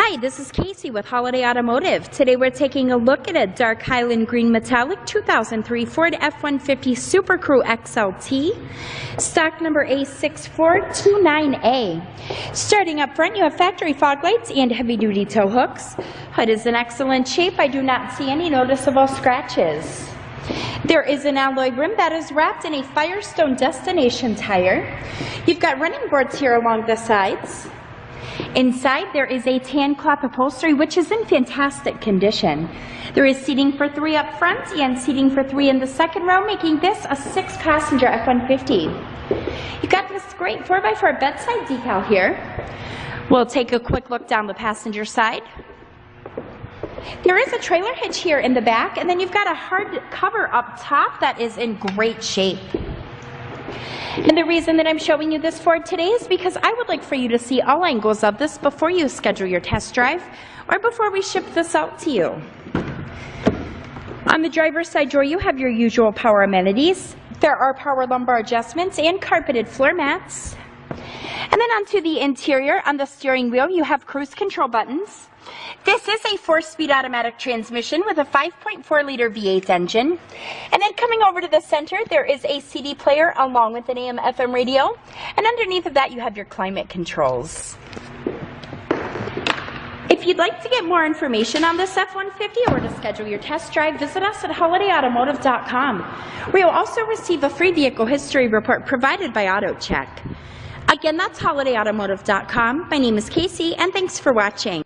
Hi, this is Casey with Holiday Automotive. Today we're taking a look at a dark Highland green metallic 2003 Ford F-150 SuperCrew XLT, stock number A6429A. Starting up front, you have factory fog lights and heavy-duty tow hooks. Hood is in excellent shape. I do not see any noticeable scratches. There is an alloy rim that is wrapped in a Firestone Destination tire. You've got running boards here along the sides. Inside, there is a tan cloth upholstery, which is in fantastic condition. There is seating for 3 up front and seating for 3 in the second row, making this a 6-passenger F-150. You've got this great 4x4 bedside decal here. We'll take a quick look down the passenger side. There is a trailer hitch here in the back, and then you've got a hard cover up top that is in great shape. And the reason that I'm showing you this Ford today is because I would like for you to see all angles of this before you schedule your test drive or before we ship this out to you. On the driver's side door, you have your usual power amenities. There are power lumbar adjustments and carpeted floor mats. And then onto the interior, on the steering wheel, you have cruise control buttons. This is a 4-speed automatic transmission with a 5.4-liter V8 engine. And then coming over to the center, there is a CD player along with an AM/FM radio. And underneath of that, you have your climate controls. If you'd like to get more information on this F-150 or to schedule your test drive, visit us at holidayautomotive.com, where you'll also receive a free vehicle history report provided by AutoCheck. Again, that's holidayautomotive.com. My name is Casey, and thanks for watching.